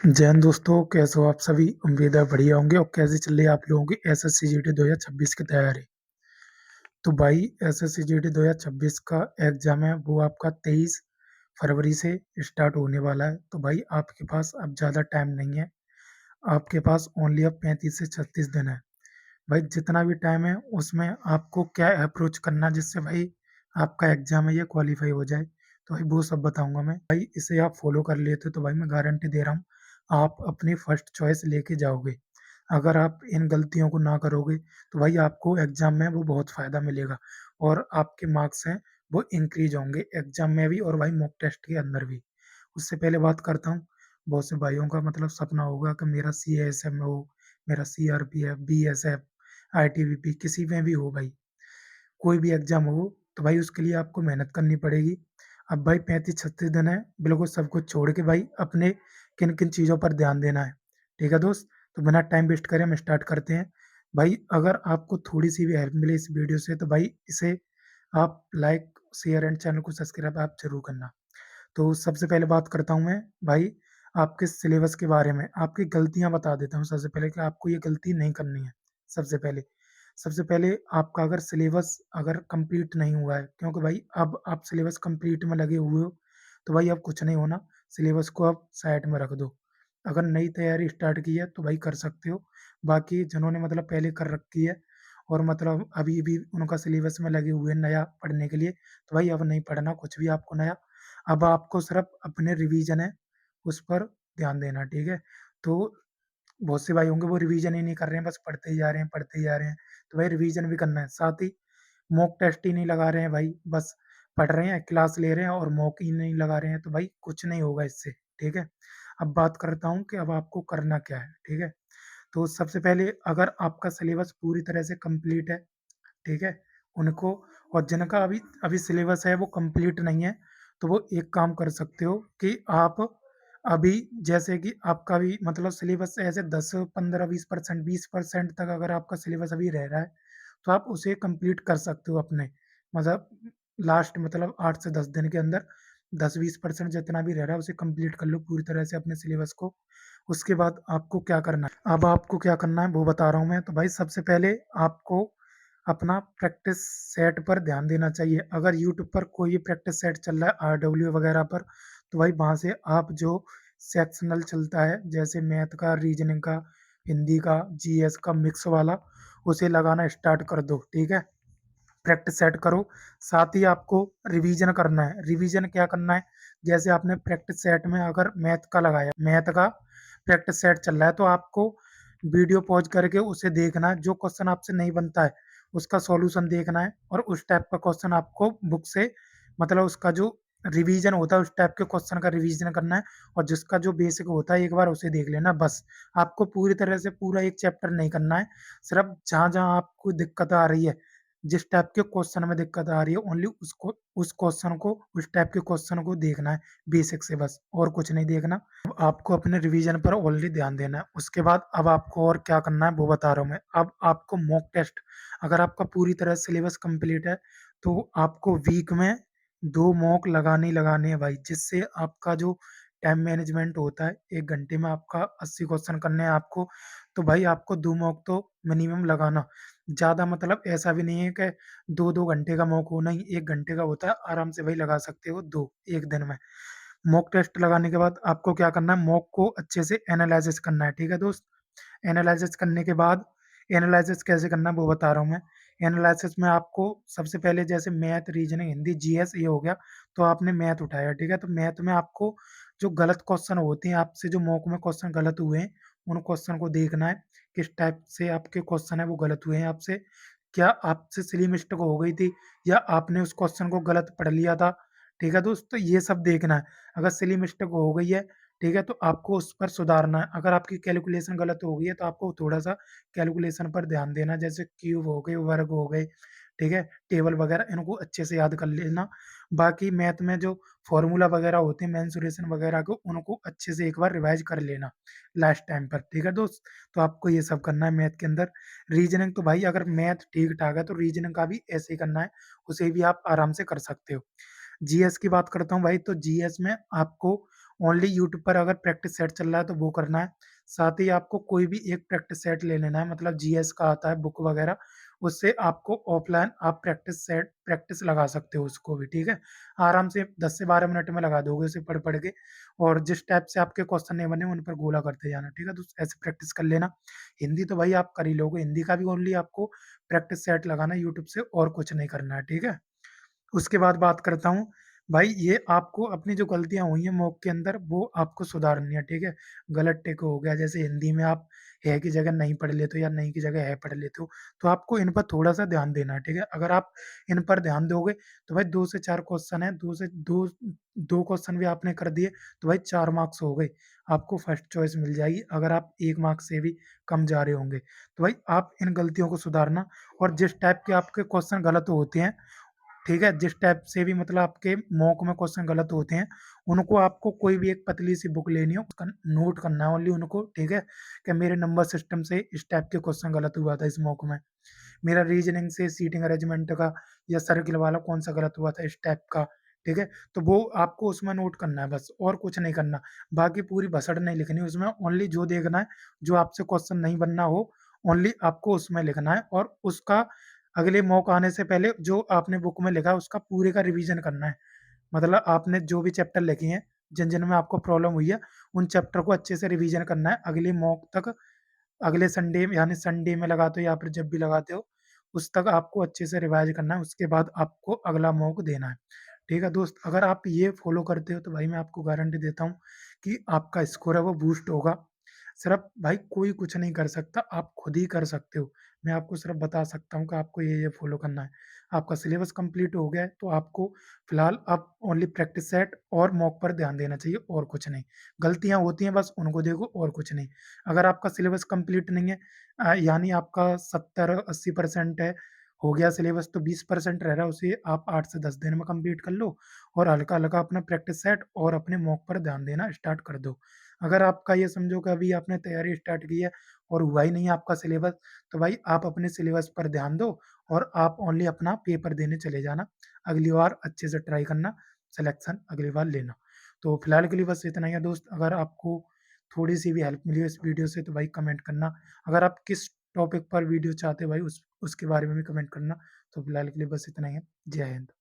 जय हिंद दोस्तों, कैसे हो आप सभी? उम्मीद है बढ़िया होंगे। और कैसे चल रही है आप लोगों की एसएससी जीडी 2026 की तैयारी? तो भाई, एसएससी जीडी 2026 का एग्जाम है वो आपका 23 फरवरी से स्टार्ट होने वाला है। तो भाई, आपके पास अब ज़्यादा टाइम नहीं है। आपके पास ओनली अब 35 से 36 दिन है। भाई, जितना भी टाइम है उसमें आपको क्या अप्रोच करना है जिससे भाई आपका एग्जाम है ये क्वालिफाई हो जाए। तो भाई वो सब बताऊंगा मैं। भाई, इसे आप फॉलो कर लेते तो भाई मैं गारंटी दे रहा हूँ आप अपनी फर्स्ट चॉइस लेके जाओगे। अगर आप इन गलतियों को ना करोगे तो भाई आपको एग्जाम में वो बहुत फ़ायदा मिलेगा और आपके मार्क्स हैं वो इंक्रीज होंगे एग्जाम में भी और भाई मॉक टेस्ट के अंदर भी। उससे पहले बात करता हूँ, बहुत से भाइयों का मतलब सपना होगा कि मेरा सीएएसएम हो, मेरा सीआरपीएफ, बीएसएफ, आईटीबीपी किसी में भी हो भाई, कोई भी एग्जाम हो तो भाई उसके लिए आपको मेहनत करनी पड़ेगी। अब भाई 35-36 दिन है, बिल्कुल सब कुछ छोड़ के भाई अपने किन किन चीज़ों पर ध्यान देना है। ठीक है दोस्त, तो बिना टाइम वेस्ट करे हम स्टार्ट करते हैं। भाई, अगर आपको थोड़ी सी भी हेल्प मिले इस वीडियो से तो भाई इसे आप लाइक, शेयर एंड चैनल को सब्सक्राइब आप जरूर करना। तो सबसे पहले बात करता हूँ मैं भाई आपके सिलेबस के बारे में। आपकी गलतियाँ बता देता हूँ सबसे पहले कि आपको ये गलती नहीं करनी है। सबसे पहले सबसे पहले आपका अगर सिलेबस अगर कंप्लीट नहीं हुआ है, क्योंकि भाई अब आप सिलेबस कंप्लीट में लगे हुए हो तो भाई अब कुछ नहीं होना। सिलेबस को आप साइड में रख दो। अगर नई तैयारी स्टार्ट की है तो भाई कर सकते हो। बाकी जिन्होंने मतलब पहले कर रखी है और मतलब अभी भी उनका सिलेबस में लगे हुए हैं नया पढ़ने के लिए, तो भाई अब नहीं पढ़ना कुछ भी आपको नया। अब आपको सिर्फ अपने रिवीजन है उस पर ध्यान देना। ठीक है, तो बहुत से भाई होंगे वो रिवीजन ही नहीं कर रहे हैं, बस पढ़ते ही जा रहे हैं पढ़ते ही जा रहे हैं। तो भाई रिवीजन भी करना है, साथ ही मॉक टेस्ट ही नहीं लगा रहे हैं भाई, बस पढ़ रहे हैं क्लास ले रहे हैं और मॉक ही नहीं लगा रहे हैं तो भाई कुछ नहीं होगा इससे। ठीक है, अब बात करता हूँ कि अब आपको करना क्या है। ठीक है, तो सबसे पहले अगर आपका सिलेबस पूरी तरह से कंप्लीट है, ठीक है, उनको, और जिनका अभी अभी सिलेबस है वो कंप्लीट नहीं है तो वो एक काम कर सकते हो कि आप अभी, जैसे कि आपका भी मतलब सिलेबस ऐसे 10, 15, 20%, 20% तक अगर आपका सिलेबस अभी रह रहा है तो आप उसे कंप्लीट कर सकते हो अपने, मतलब लास्ट मतलब 8 से 10 दिन के अंदर 10-20% जितना भी रह रहा है उसे कंप्लीट कर लो पूरी तरह से अपने सिलेबस को। उसके बाद आपको क्या करना है, अब आपको क्या करना है वो बता रहा हूँ मैं। तो भाई सबसे पहले आपको अपना प्रैक्टिस सेट पर ध्यान देना चाहिए। अगर यूट्यूब पर कोई प्रैक्टिस सेट चल रहा है आरडब्ल्यू वगैरह पर तो भाई वहाँ से आप जो सेक्शनल चलता है जैसे मैथ का, रीजनिंग का, हिंदी का, जीएस का मिक्स वाला, उसे लगाना स्टार्ट कर दो। ठीक है, प्रैक्टिस सेट करो। साथ ही आपको रिवीजन करना है। रिवीजन क्या करना है, जैसे आपने प्रैक्टिस सेट में अगर मैथ का लगाया, मैथ का प्रैक्टिस सेट चल रहा है तो आपको वीडियो पॉज करके उसे देखना है। जो क्वेश्चन आपसे नहीं बनता है उसका सॉल्यूशन देखना है और उस टाइप का क्वेश्चन आपको बुक से, मतलब उसका जो रिवीजन होता है उस टाइप के क्वेश्चन का रिवीजन करना है। और जिसका जो बेसिक होता है एक बार उसे देख लेना बस। आपको पूरी तरह से पूरा एक चैप्टर नहीं करना है, सिर्फ जहाँ जहाँ आपको दिक्कत आ रही है, जिस टाइप के क्वेश्चन में दिक्कत आ रही है ओनली उसको, उस क्वेश्चन को, उस टाइप के क्वेश्चन को देखना है बेसिक से, बस और कुछ नहीं देखना। अब आपको अपने रिवीजन पर ओनली ध्यान देना है। उसके बाद अब आपको और क्या करना है वो बता रहा हूँ मैं। अब आपको मॉक टेस्ट, अगर आपका पूरी तरह सिलेबस कंप्लीट है तो आपको वीक में 2 मॉक लगाने ही लगाने हैं भाई, जिससे आपका जो टाइम मैनेजमेंट होता है 1 घंटे में आपका 80 क्वेश्चन करने हैं आपको, तो भाई आपको 2 मॉक तो मिनिमम लगाना। ज़्यादा मतलब ऐसा भी नहीं है कि 2-2 घंटे का मॉक हो, नहीं 1 घंटे का होता है, आराम से भाई लगा सकते हो दो एक दिन में। मॉक टेस्ट लगाने के बाद आपको क्या करना है, मॉक को अच्छे से एनालिसिस करना है। ठीक है दोस्त, एनालिसिस करने के बाद, एनालिसिस कैसे करना है वो बता रहा हूँ मैं। एनालिसिस में आपको सबसे पहले जैसे मैथ, रीजनिंग, हिंदी, जीएस ये हो गया, तो आपने मैथ उठाया। ठीक है, तो मैथ में आपको जो गलत क्वेश्चन होते हैं आपसे, जो मॉक में क्वेश्चन गलत हुए हैं उन क्वेश्चन को देखना है, किस टाइप से आपके क्वेश्चन है वो गलत हुए हैं आपसे। क्या आपसे सिली मिस्टेक हो गई थी या आपने उस क्वेश्चन को गलत पढ़ लिया था। ठीक है दोस्त, तो ये सब देखना है। अगर सिली मिस्टेक हो गई है, ठीक है, तो आपको उस पर सुधारना है। अगर आपकी कैलकुलेशन गलत हो गई है तो आपको थोड़ा-सा कैलकुलेशन पर ध्यान देना है, जैसे क्यूब हो गए, वर्ग हो गए, ठीक है, टेबल वगैरह इनको अच्छे से याद कर लेना। बाकी मैथ में जो फ़ॉर्मूला वगैरह होते हैं, मेंसुरेशन वगैरह को, उनको अच्छे से एक बार रिवाइज़ कर लेना लास्ट टाइम पर। ठीक है दोस्त, तो आपको ये सब करना है मैथ के अंदर। रीजनिंग तो भाई अगर मैथ ठीक-ठाक है तो रीजनिंग का भी ऐसे ही करना है, उसे भी आप आराम से कर सकते हो। जीएस की बात करता हूँ भाई, तो जीएस में आपको ओनली यूट्यूब पर अगर प्रैक्टिस सेट चल रहा है तो वो करना है। साथ ही आपको कोई भी एक प्रैक्टिस सेट ले लेना है, मतलब जीएस का आता है बुक वगैरह, उससे आपको ऑफलाइन आप प्रैक्टिस लगा सकते हो उसको भी, ठीक है? आराम से 10 से 12 मिनट में लगा दोगे उसे पढ़ के, और जिस टाइप से आपके क्वेश्चन नहीं बने उन पर गोला करते जाना, ठीक है? तो ऐसे प्रैक्टिस कर लेना। हिंदी तो भाई आप कर ही लोगे, हिंदी का भी ओनली आपको प्रैक्टिस सेट लगाना है यूट्यूब से, और कुछ नहीं करना है, ठीक है? उसके बाद बात करता हूँ, भाई ये आपको अपनी जो गलतियाँ हुई हैं मॉक के अंदर वो आपको सुधारनी है, ठीक है? गलत टिक हो गया, जैसे हिंदी में आप है की जगह नहीं पढ़ लेते हो या नहीं की जगह है पढ़ लेते हो, तो आपको इन पर थोड़ा-सा ध्यान देना है, ठीक है? अगर आप इन पर ध्यान दोगे तो भाई 2 से 4 क्वेश्चन हैं, 2 क्वेश्चन भी आपने कर दिए तो भाई 4 मार्क्स हो गए, आपको फर्स्ट चॉइस मिल जाएगी अगर आप 1 मार्क्स से भी कम जा रहे होंगे। तो भाई आप इन गलतियों को सुधारना, और जिस टाइप के आपके क्वेश्चन गलत होते हैं, ठीक है? जिस टाइप से भी मतलब आपके मॉक में क्वेश्चन गलत होते हैं, उनको आपको कोई भी एक पतली-सी बुक लेनी है, उसका नोट करना है ओनली उनको, ठीक है? कि मेरे नंबर सिस्टम से इस टाइप के क्वेश्चन गलत हुआ था इस मॉक में। मेरा रीजनिंग से सीटिंग अरेंजमेंट का या सर्किल वाला कौन-सा गलत हुआ था इस टाइप का, ठीक है? तो वो आपको उसमें नोट करना है बस, और कुछ नहीं करना। बाकी पूरी भसड़ नहीं लिखनी उसमें, ओनली जो देखना है, जो आपसे क्वेश्चन नहीं बनना हो, ओनली आपको उसमें लिखना है, और उसका अगले मॉक आने से पहले जो आपने बुक में लिखा है उसका पूरे का रिवीजन करना है। मतलब आपने जो भी चैप्टर लिखे हैं, जिन-जिन में आपको प्रॉब्लम हुई है, उन चैप्टर को अच्छे से रिवीजन करना है अगले मॉक तक। अगले संडे में, यानी संडे में लगाते हो या फिर जब भी लगाते हो, उस तक आपको अच्छे से रिवाइज़ करना है, उसके बाद आपको अगला मॉक देना है। ठीक है दोस्त, अगर आप ये फ़ॉलो करते हो तो भाई मैं आपको गारंटी देता हूँ कि आपका स्कोर है वो बूस्ट होगा। सिर्फ़ भाई कोई कुछ नहीं कर सकता, आप खुद ही कर सकते हो। मैं आपको सिर्फ़ बता सकता हूँ कि आपको ये फ़ॉलो करना है। आपका सिलेबस कंप्लीट हो गया है, तो आपको फिलहाल अब ओनली प्रैक्टिस सेट और मॉक पर ध्यान देना चाहिए, और कुछ नहीं। गलतियाँ होती हैं बस उनको देखो, और कुछ नहीं। अगर आपका सिलेबस कंप्लीट नहीं है, यानी आपका 70-80% है, हो गया सिलेबस, तो 20% रह रहा है, उसे आप 8 से 10 दिन में कंप्लीट कर लो, और हल्का-हल्का अपना प्रैक्टिस सेट और अपने मॉक पर ध्यान देना स्टार्ट कर दो। अगर आपका ये समझो कि अभी आपने तैयारी स्टार्ट की है और हुआ ही नहीं है आपका सिलेबस, तो भाई आप अपने सिलेबस पर ध्यान दो, और आप ओनली अपना पेपर देने चले जाना। अगली बार अच्छे से ट्राई करना, सिलेक्शन अगली बार लेना। तो फिलहाल के लिए बस इतना ही है दोस्त। अगर आपको थोड़ी-सी भी हेल्प मिली हो इस वीडियो से तो भाई कमेंट करना। अगर आप किस टॉपिक पर वीडियो चाहते हो भाई उसके बारे में भी कमेंट करना। तो फिलहाल के लिए बस इतना ही है। जय हिंद।